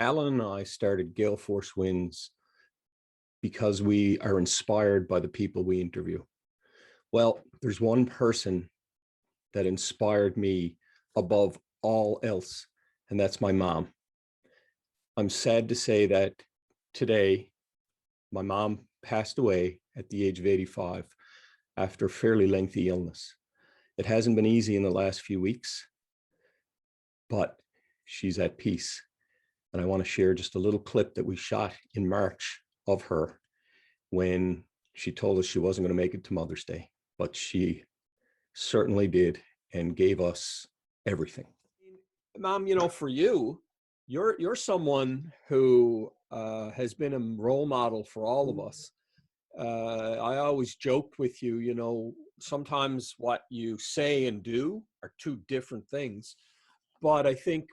Alan and I started Gale Force Winds because we are inspired by the people we interview. Well, there's one person that inspired me above all else, and that's my mom. I'm sad to say that today, my mom passed away at the age of 85 after a fairly lengthy illness. It hasn't been easy in the last few weeks, but she's at peace. And I want to share just a little clip that we shot in March of her when she told us she wasn't going to make it to Mother's Day, but she certainly did and gave us everything. Mom, you know, for you, you're someone who has been a role model for all of us. I always joked with you, you know, sometimes what you say and do are two different things. But I think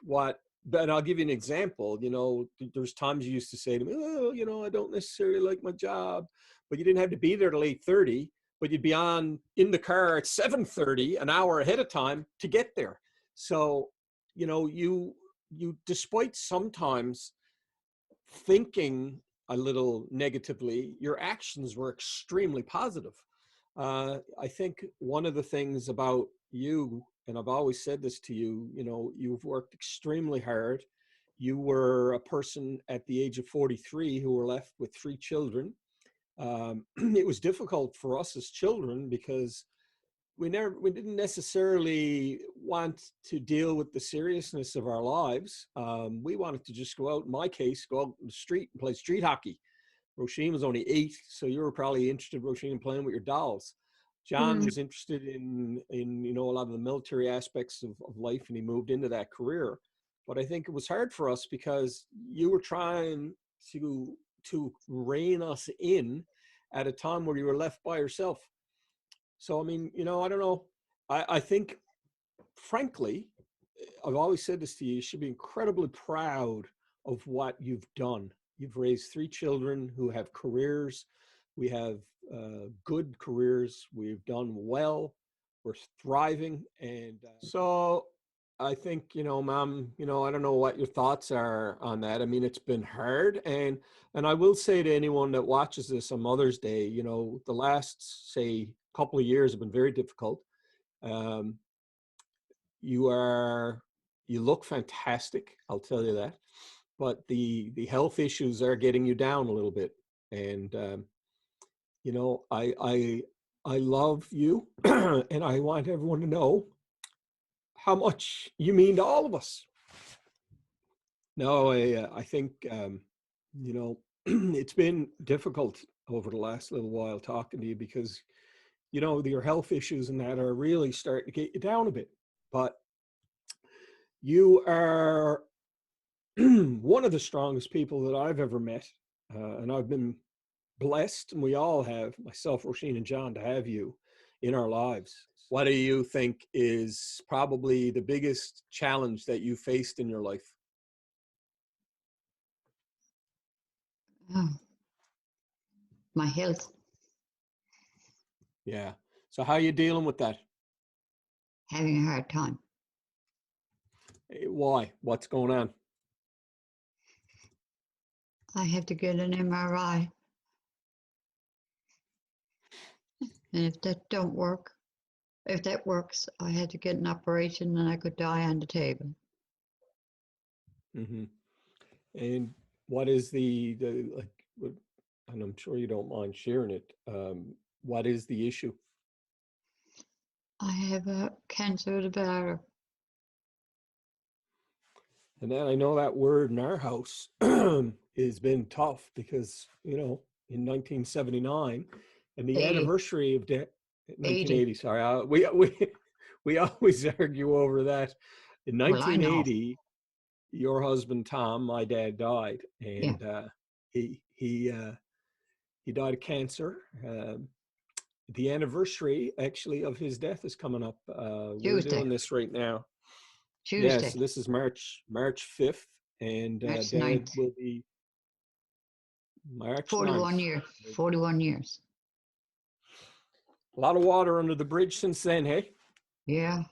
but I'll give you an example. You know, there's times you used to say to me, oh, you know, I don't necessarily like my job, but you didn't have to be there till 8:30, but you'd be in the car at 7:30, an hour ahead of time to get there. So, you know, you despite sometimes thinking a little negatively, your actions were extremely positive. I think one of the things about you, and I've always said this to you, you know, you've worked extremely hard. You were a person at the age of 43 who were left with 3 children. It was difficult for us as children because we didn't necessarily want to deal with the seriousness of our lives. We wanted to just go out, in my case, go out in the street and play street hockey. Roisin was only 8, so you were probably interested, Roisin, in playing with your dolls. John was interested in you know, a lot of the military aspects of life, and he moved into that career. But I think it was hard for us because you were trying to rein us in at a time where you were left by yourself. So, I mean, you know, I don't know. I think, frankly, I've always said this to you, you should be incredibly proud of what you've done. You've raised 3 children who have careers. We have good careers. We've done well. We're thriving. And so I think, you know, Mom, you know, I don't know what your thoughts are on that. I mean, it's been hard. And I will say to anyone that watches this on Mother's Day, you know, the last, say, couple of years have been very difficult. You look fantastic, I'll tell you that. But the health issues are getting you down a little bit. And, you know, I love you and I want everyone to know how much you mean to all of us. No, I think, you know, it's been difficult over the last little while talking to you because, you know, your health issues and that are really starting to get you down a bit. But you are one of the strongest people that I've ever met. And I've been blessed, and we all have, myself, Roisin, and John, to have you in our lives. What do you think is probably the biggest challenge that you faced in your life? Oh, my health. Yeah. So how are you dealing with that? Having a hard time. Why? What's going on? I have to get an MRI. And if that works, I had to get an operation and I could die on the table. Mm-hmm. And what is the like, and I'm sure you don't mind sharing it, what is the issue? I have a cancer of the bladder. And then I know that word in our house has been tough because, you know, in 1979 and the 80. anniversary of 1980, 80. sorry, we always argue over that. In Well, I know. 1980, your husband, Tom, my dad, died, and he died of cancer. The anniversary, actually, of his death is coming up. We're doing this right now. Tuesday. Yeah, so this is March 5th, and March Dad 9th. will be March 41 9th. years. 41 years. A lot of water under the bridge since then, hey? Yeah.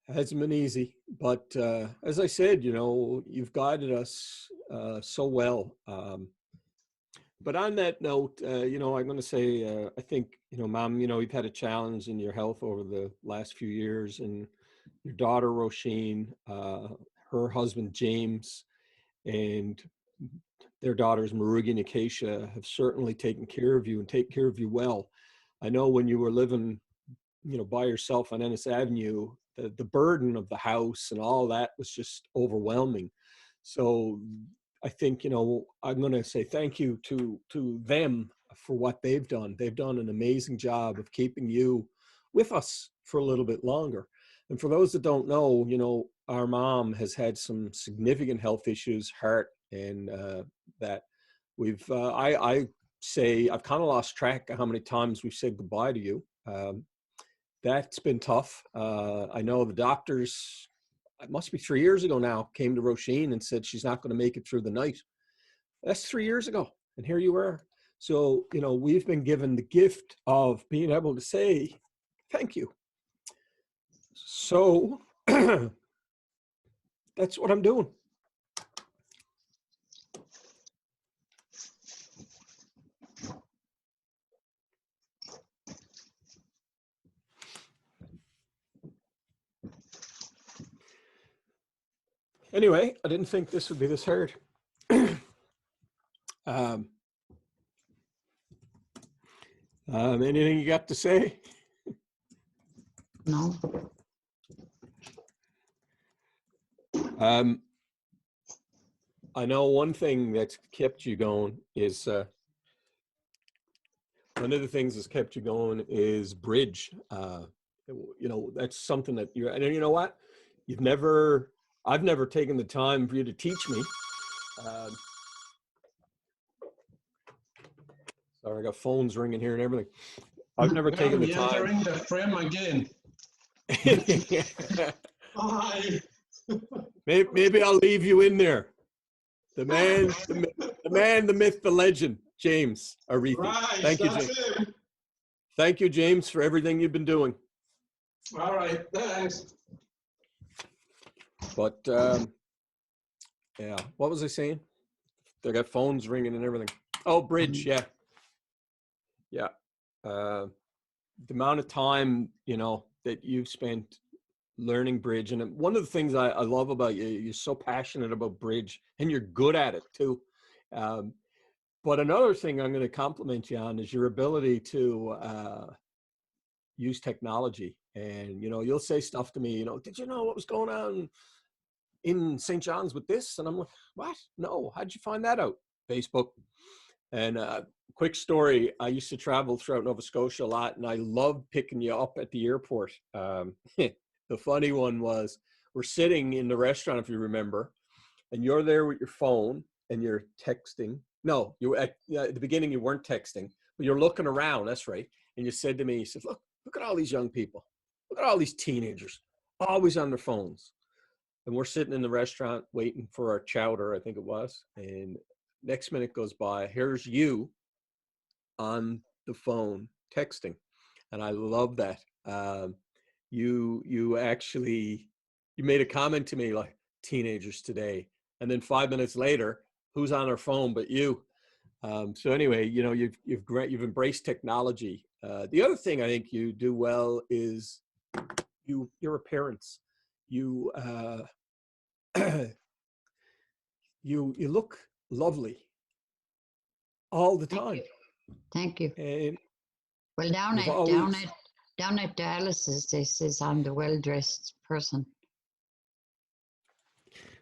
Hasn't been easy. But as I said, you know, you've guided us so well. But on that note, you know, I'm going to say, I think, you know, Mom, you know, you've had a challenge in your health over the last few years, and your daughter, Roisin, her husband, James, and their daughters, Murugi and Acacia, have certainly taken care of you and take care of you well. I know when you were living, you know, by yourself on Ennis Avenue, the burden of the house and all that was just overwhelming. So I think, you know, I'm going to say thank you to them for what they've done. They've done an amazing job of keeping you with us for a little bit longer. And for those that don't know, you know, our mom has had some significant health issues, heart, and that we've. I say I've kind of lost track of how many times we've said goodbye to you. That's been tough. I know the doctors, it must be 3 years ago now, came to Roisin and said she's not going to make it through the night. That's 3 years ago. And here you are. So, you know, we've been given the gift of being able to say thank you. So that's what I'm doing. Anyway, I didn't think this would be this hard. Anything you got to say? No. I know one thing that's kept you going is one of the things that's kept you going is bridge. You know, that's something that you're, and you know what? I've never taken the time for you to teach me. Sorry, I got phones ringing here and everything. I've never taken the time. Entering the frame again. Maybe I'll leave you in there. The man, the myth, the legend, James Arithi. Right, Thank you, that's James. it. Thank you, James, for everything you've been doing. All right, thanks. But yeah, what was I saying? They got phones ringing and everything. Oh, bridge, yeah, yeah. The amount of time, you know, that you've spent learning bridge, and one of the things I love about you, you're so passionate about bridge, and you're good at it too. But another thing I'm going to compliment you on is your ability to use technology. And, you know, you'll say stuff to me, you know, did you know what was going on in St. John's with this? And I'm like, what? No, how'd you find that out? Facebook. And quick story, I used to travel throughout Nova Scotia a lot, and I loved picking you up at the airport. The funny one was, we're sitting in the restaurant, if you remember, and you're there with your phone and you're texting. No, you at the beginning you weren't texting, but you're looking around. That's right. And you said to me, you said, look at all these young people. Look at all these teenagers, always on their phones. And we're sitting in the restaurant waiting for our chowder, I think it was. And next minute goes by, here's you on the phone texting. And I love that. You actually, you made a comment to me like, teenagers today. And then 5 minutes later, who's on their phone but you? So anyway, you know, you've embraced technology. The other thing I think you do well is your appearance. You you look lovely all the time. Thank you. And Well, down at dialysis, they says I'm the well-dressed person.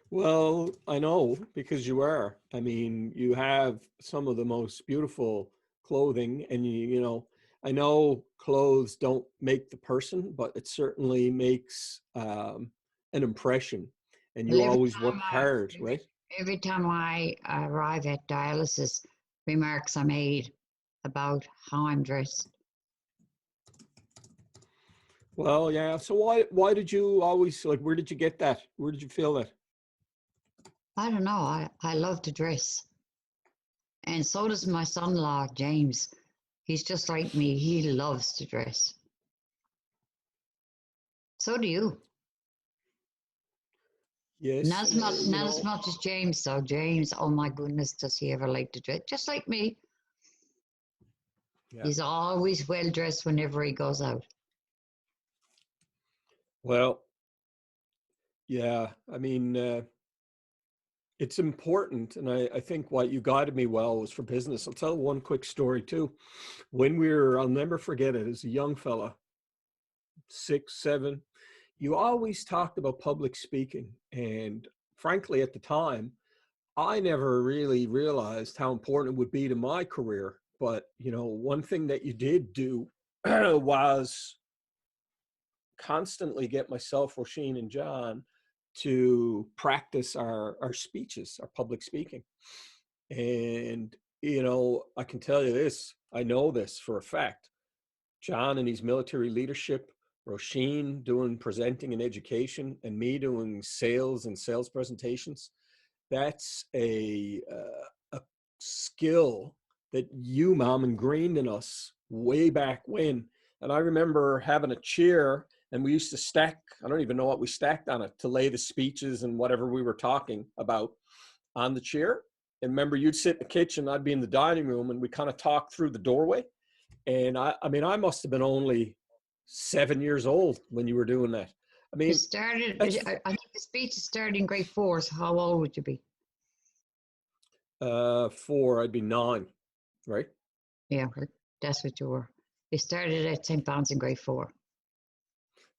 Well, I know, because you are. I mean, you have some of the most beautiful clothing, and you know, I know clothes don't make the person, but it certainly makes an impression, and you Well, always work hard, right? Every time I arrive at dialysis, remarks are made about how I'm dressed. Well, yeah. So why did you always, like, where did you get that? Where did you feel that? I don't know. I love to dress. And so does my son-in-law, James. He's just like me. He loves to dress. So do you. Yes. Not as much as James, though. James, oh my goodness, does he ever like to dress? Just like me. Yeah. He's always well dressed whenever he goes out. Well, yeah, I mean, it's important. And I think what you guided me well was for business. I'll tell one quick story too. I'll never forget it, as a young fella, 6, 7, you always talked about public speaking. And frankly, at the time, I never really realized how important it would be to my career. But, one thing that you did do was constantly get myself, Roisin, and John to practice our speeches, our public speaking. And, I can tell you this, I know this for a fact. John and his military leadership, Roisin doing presenting and education, and me doing sales and sales presentations. That's a skill that you, Mom, ingrained in us way back when. And I remember having a chair, and we used to stack, I don't even know what we stacked on it, to lay the speeches and whatever we were talking about on the chair. And remember, you'd sit in the kitchen, I'd be in the dining room, and we kind of talked through the doorway. And I mean, I must have been only 7 years old when you were doing that. I mean, I think the speech started in grade 4, so how old would you be? 4, I'd be 9, right? Yeah, that's what you were. It started at St. Barnes in grade 4.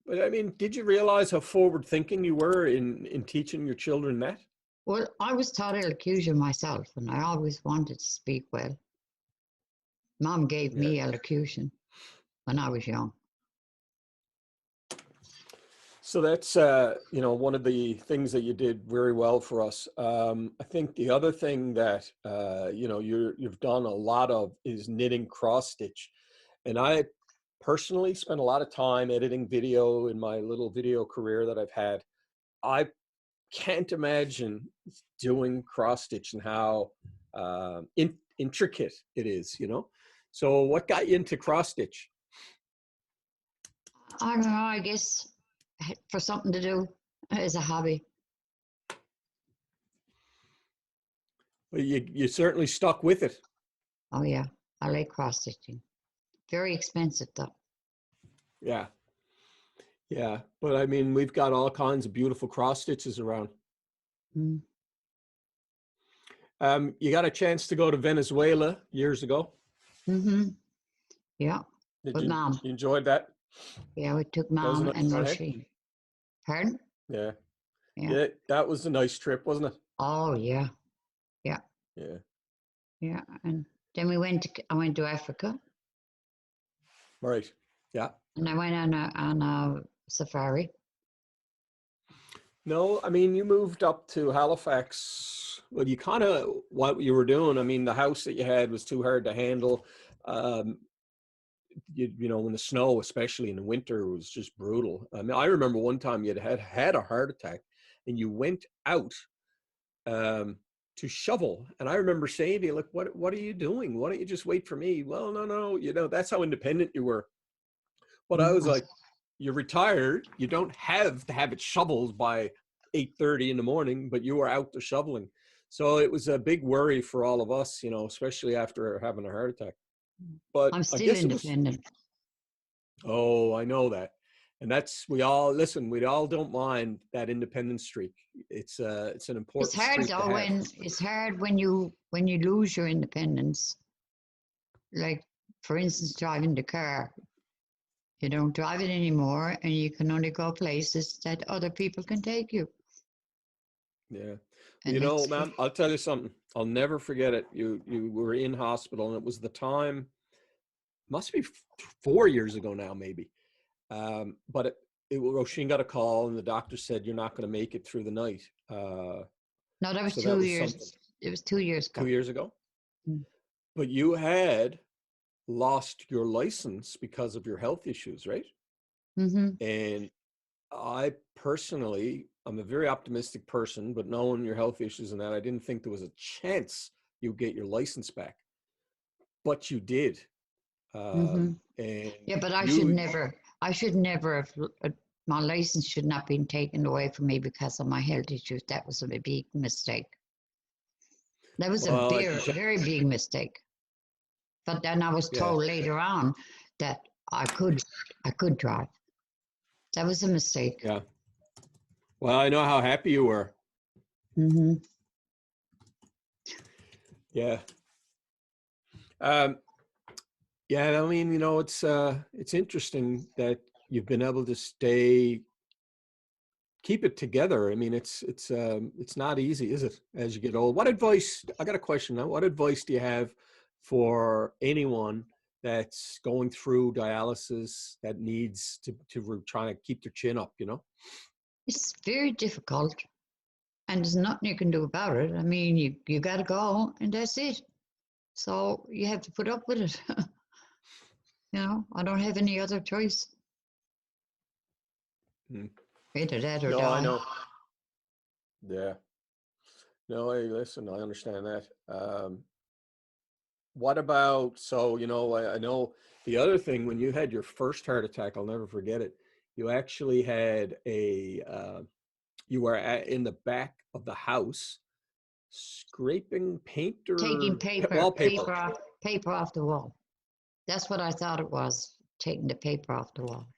But I mean, did you realize how forward thinking you were in teaching your children that? Well, I was taught elocution myself, and I always wanted to speak well. Mom gave me elocution when I was young. So that's, one of the things that you did very well for us. I think the other thing that, you've done a lot of is knitting cross stitch. And I personally spent a lot of time editing video in my little video career that I've had. I can't imagine doing cross stitch and how intricate it is, So what got you into cross stitch? I don't know, I guess for something to do as a hobby. Well, you certainly stuck with it. Oh, yeah. I like cross stitching. Very expensive, though. Yeah. Yeah. But I mean, we've got all kinds of beautiful cross stitches around. Mm. You got a chance to go to Venezuela years ago. Mm-hmm. Yeah. Did With Mom. you enjoyed that? Yeah, we took Mom and Roisin. Pardon? Yeah. Yeah. Yeah. That was a nice trip, wasn't it? Oh, yeah. Yeah. Yeah. Yeah. And then I went to Africa. Right. Yeah. And I went on a safari. No, I mean, you moved up to Halifax. Well, you kind of, what you were doing, I mean, the house that you had was too hard to handle. In the snow, especially in the winter, was just brutal. I mean, I remember one time you had a heart attack and you went out to shovel. And I remember saying to you, like, what are you doing? Why don't you just wait for me? Well, no, that's how independent you were. But I was like, you're retired. You don't have to have it shoveled by 8:30 in the morning, but you were out there shoveling. So it was a big worry for all of us, especially after having a heart attack. But I'm still I guess independent. Oh, I know that. And we all don't mind that independence streak. It's an important It's hard streak though to have. it's hard when you lose your independence. Like, for instance, driving the car. You don't drive it anymore, and you can only go places that other people can take you. Yeah. And Ma'am, I'll tell you something. I'll never forget it. You were in hospital, and it was the time, must be 4 years ago now, maybe. But Roisin got a call, and the doctor said, you're not going to make it through the night. no, that was So 2 was years. something. It was 2 years ago. 2 years ago? Mm. But you had lost your license because of your health issues, right? Mm-hmm. And I personally, I'm a very optimistic person, but knowing your health issues and that, I didn't think there was a chance you'd get your license back. But you did. Mm-hmm. And Yeah, but I should never have my license should not have been taken away from me because of my health issues. That was a big mistake. That was a Well, very big mistake. But then I was yeah, told later on that I could drive. That was a mistake. yeah. Well, I know how happy you were. Mm-hmm. Yeah. Yeah, I mean, you know, it's interesting that you've been able to keep it together. I mean, it's not easy, is it? As you get old. What advice? I got a question now. What advice do you have for anyone that's going through dialysis that needs to try to keep their chin up? You know. It's very difficult, and there's nothing you can do about it. I mean, you got to go, and that's it. So you have to put up with it. You know, I don't have any other choice. Hmm. Either that or No, I die. know. Yeah. No, hey, listen, I understand that. What about, so, you know, I know the other thing, when you had your first heart attack, I'll never forget it. You actually had you were in the back of the house scraping paint Taking or paper off the wall. That's what I thought it was, taking the paper off the wall.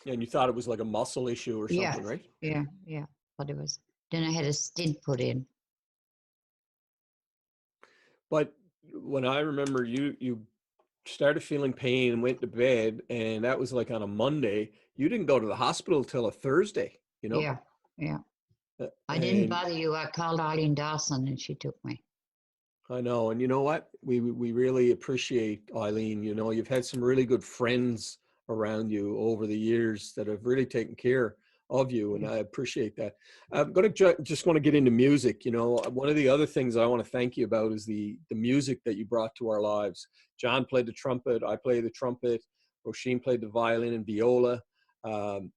and you thought it was like a muscle issue or Yeah, something, right? yeah. But it was. Then I had a stint put in. But when I remember you started feeling pain and went to bed, and that was like on a Monday, you didn't go to the hospital till a Thursday, you know? Yeah. I didn't And bother you. I called Eileen Dawson and she took me. I know, and you know what? We really appreciate Eileen. You know, you've had some really good friends around you over the years that have really taken care of you, and I appreciate that. I'm going to just want to get into music. You know, one of the other things I want to thank you about is the music that you brought to our lives. John played the trumpet, I played the trumpet, Roisin played the violin and viola. Um,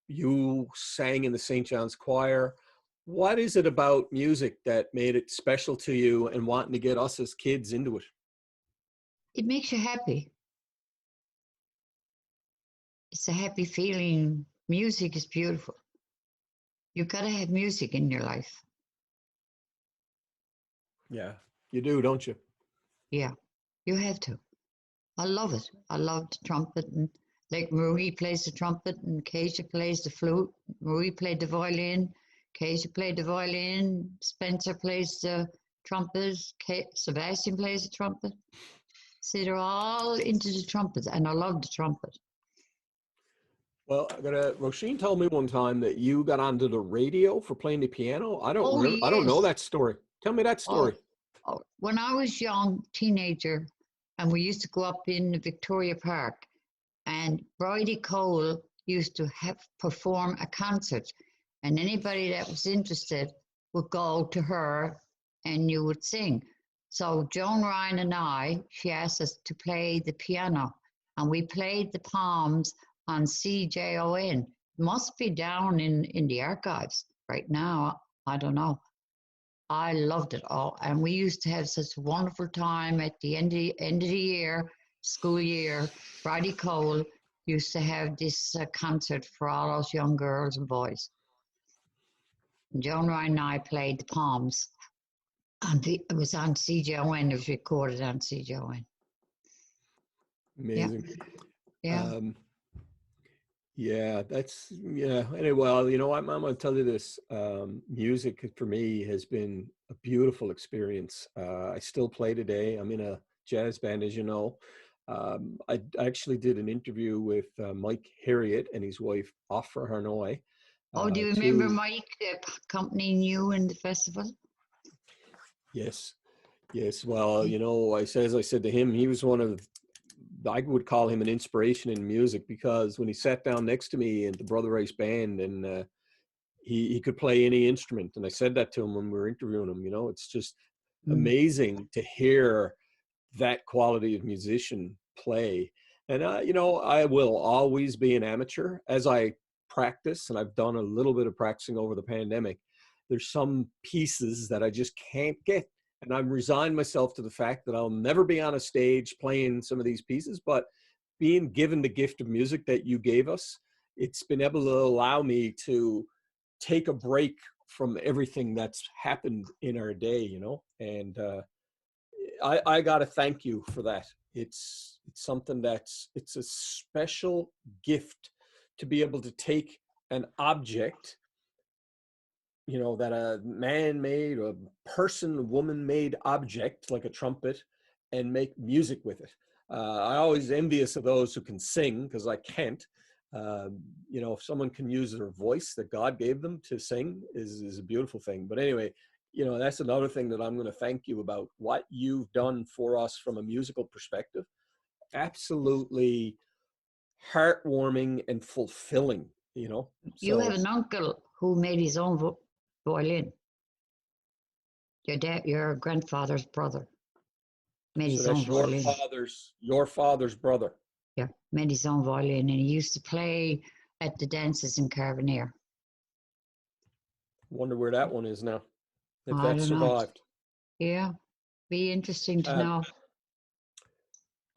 you sang in the St. John's Choir. What is it about music that made it special to you and wanting to get us as kids into it? It makes you happy. It's a happy feeling. Music is beautiful. You've got to have music in your life. Yeah, you do, don't you? Yeah, you have to. I love it. I love the trumpet, and like Murugi plays the trumpet and Acacia plays the flute. Murugi played the violin, Acacia played the violin, Spencer plays the trumpet, Sebastian plays the trumpet. See, they're all into the trumpet, and I love the trumpet. Well, Roisin told me one time that you got onto the radio for playing the piano. I don't Oh, remember. I don't know yes. that story. Tell me that Oh, story. when I was young, teenager, and we used to go up in Victoria Park, and Bridie Cole used to perform a concert, and anybody that was interested would go to her and you would sing. So Joan Ryan and she asked us to play the piano, and we played the Palms on CJON. Must be down in the archives right now. I don't know. I loved it all, and we used to have such a wonderful time at the end of the year, school year. Bridie Cole used to have this concert for all those young girls and boys. And Joan Ryan and I played the Palms. It was on CJON. It was recorded on CJON. Yeah, Amazing. yeah. Yeah, Anyway, well, you know what, I'm going to tell you this. Music for me has been a beautiful experience. I still play today. I'm in a jazz band, as you know. I actually did an interview with Mike Harriet and his wife, Ofra Harnoy. Oh, do you remember Mike accompanying you in the festival? Yes. Yes. Well, you know, as I said to him, he was I would call him an inspiration in music, because when he sat down next to me in the Brother Rice band, and he could play any instrument. And I said that to him when we were interviewing him. You know, it's just amazing to hear that quality of musician play. And, you know, I will always be an amateur as I practice, and I've done a little bit of practicing over the pandemic. There's some pieces that I just can't get. And I've resigned myself to the fact that I'll never be on a stage playing some of these pieces, but being given the gift of music that you gave us, it's been able to allow me to take a break from everything that's happened in our day, you know, and I got to thank you for that. It's something it's a special gift to be able to take an object, you know, that a man made, a person, woman made object like a trumpet, and make music with it. I always envious of those who can sing, because I can't. You know, if someone can use their voice that God gave them to sing is a beautiful thing. But anyway, you know, that's another thing that I'm going to thank you about, what you've done for us from a musical perspective. Absolutely heartwarming and fulfilling, you know. You So have an uncle who made his own violin. Your grandfather's brother made so his own that's your violin. father's brother. Yeah, made his own violin, and he used to play at the dances in Carbonear. Wonder where that one is now, if I that don't know. survived. Yeah, be interesting to Uh, know.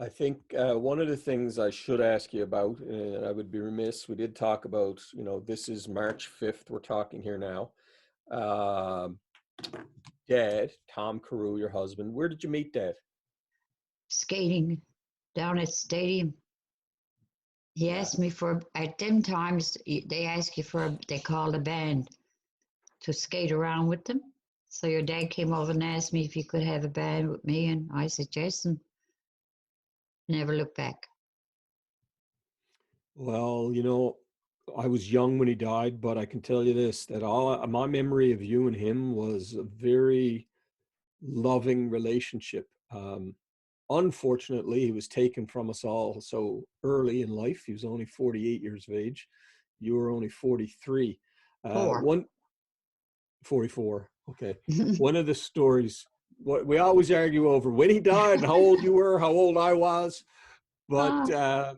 I think one of the things I should ask you about, and I would be remiss, we did talk about, you know, this is March 5th, we're talking here now. Dad, Tom Carew, your husband, where did you meet Dad? Skating down at stadium. He asked me for, at them times, they ask you for, they called a band to skate around with them. So your dad came over and asked me if he could have a band with me, and I said yes, and never looked back. Well, you know, I was young when he died, but I can tell you this, that all my memory of you and him was a very loving relationship. Unfortunately, he was taken from us all so early in life. He was only 48 years of age. You were only 43. Four. 44. Okay. One of the stories, what we always argue over when he died and how old you were, how old I was. But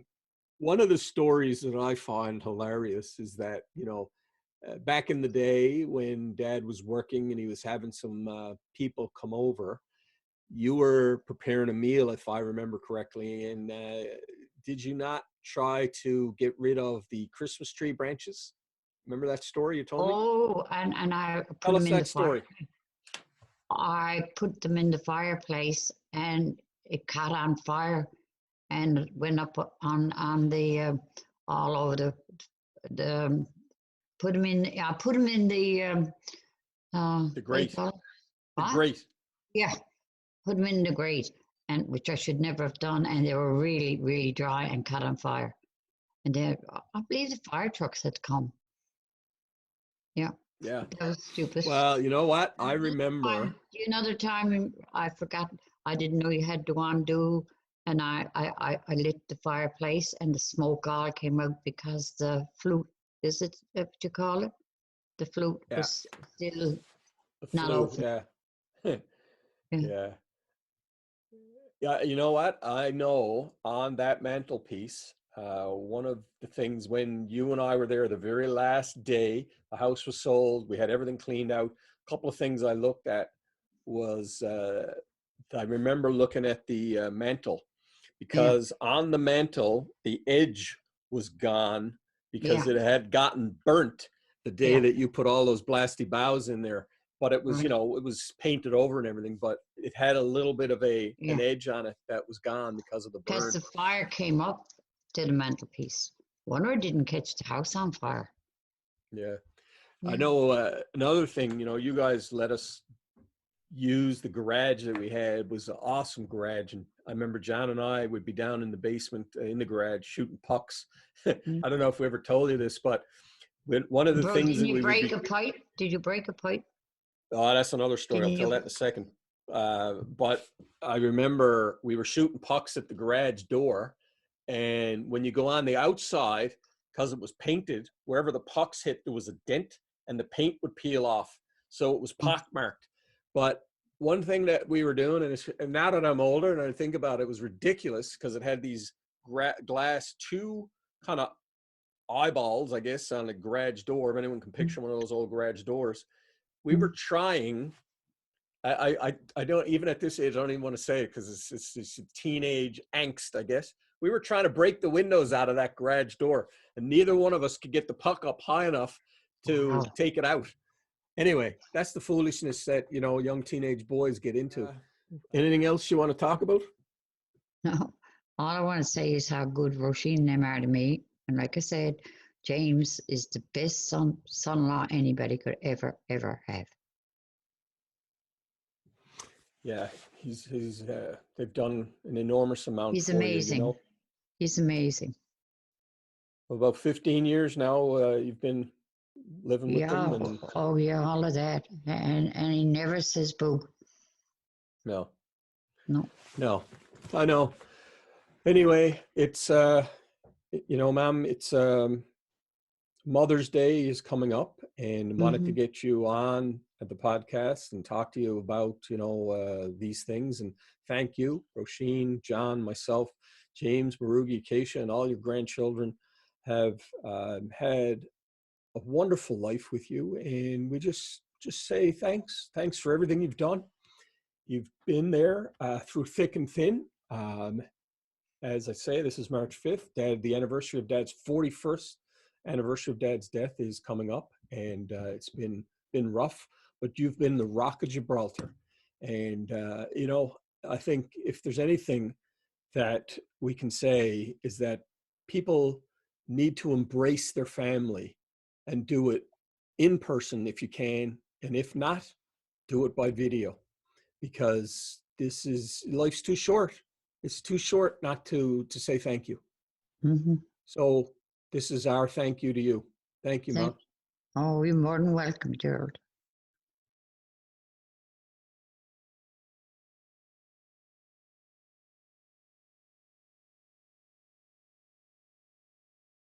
one of the stories that I find hilarious is that, you know, back in the day when Dad was working and he was having some people come over, you were preparing a meal, if I remember correctly. And did you not try to get rid of the Christmas tree branches? Remember that story you told me? Oh, and I put Tell them us in the that story. fire. I put them in the fireplace, and it caught on fire, and it went up on the all over the put them in. I put them in the The what do you grate. call it? The What? grate. Yeah, put them in the grate, and which I should never have done, and they were really, really dry and caught on fire. And then I believe the fire trucks had come. Yeah, Yeah. that was stupid. Well, you know what? I remember. Another time I forgot, I didn't know you had to undo, and I lit the fireplace, and the smoke all came out because the flute, is it what you call it? The flute Yeah. was still The not flute. open. Yeah. Yeah. Yeah. Yeah, you know what? I know on that mantelpiece, one of the things when you and I were there the very last day, the house was sold, we had everything cleaned out. A couple of things I looked at was I remember looking at the mantle, Yeah, because on the mantle, the edge was gone because yeah, it had gotten burnt the day yeah, that you put all those blasty boughs in there. But it was, you right, know, it was painted over and everything, but it had a little bit of an yeah. edge on it that was gone because of the Because burn. the fire came up to the mantelpiece. Wonder it didn't catch the house on fire. Yeah. I Yeah. know another thing, you know, you guys let us use the garage that we had. Was an awesome garage. And I remember John and I would be down in the basement in the garage shooting pucks. Mm. I don't know if we ever told you this, but one of the Bro, things didn't that you we would break be, a pipe? Did you break a pipe? oh, that's another story. I'll Didn't tell you? that in a second. But I remember we were shooting pucks at the garage door. And when you go on the outside, because it was painted, wherever the pucks hit, there was a dent and the paint would peel off. So it was Oh, pockmarked. But one thing that we were doing, and now that I'm older and I think about it, it was ridiculous because it had these glass, two kind of eyeballs, I guess, on the garage door. If anyone can mm, picture one of those old garage doors, we were mm. trying. I don't, even at this age, I don't even want to say it because it's teenage angst, I guess. We were trying to break the windows out of that garage door, and neither one of us could get the puck up high enough to Wow. take it out. Anyway, that's the foolishness that, you know, young teenage boys get into. Anything else you want to talk about? No, all I want to say is how good Roisin and them are to me. And like I said, James is the best son-in-law anybody could ever have. Yeah, they've done an enormous amount He's for amazing. you, you know. He's amazing. About 15 years now, you've been living with Yeah. them, and Oh yeah, all of that. And he never says boo. no, No. I know. Anyway, it's you know, ma'am, it's Mother's Day is coming up, and wanted to Mhm. get you on at the podcast and talk to you about, you know, these things. And thank you, Roisin, John, myself, James, Murugi, Acacia, and all your grandchildren have had a wonderful life with you. And we just say thanks for everything you've done. You've been there through thick and thin. As I say, this is March 5th. Dad, the anniversary of Dad's 41st anniversary of Dad's death is coming up, and it's been rough. But you've been the Rock of Gibraltar, and you know, I think if there's anything that we can say is that people need to embrace their family and do it in person if you can, and if not, do it by video, because this is life's too short. It's too short not to say thank you. Mhm. So this is our thank you to you. Thank you, Mom. Oh, you're more than welcome, Gerald.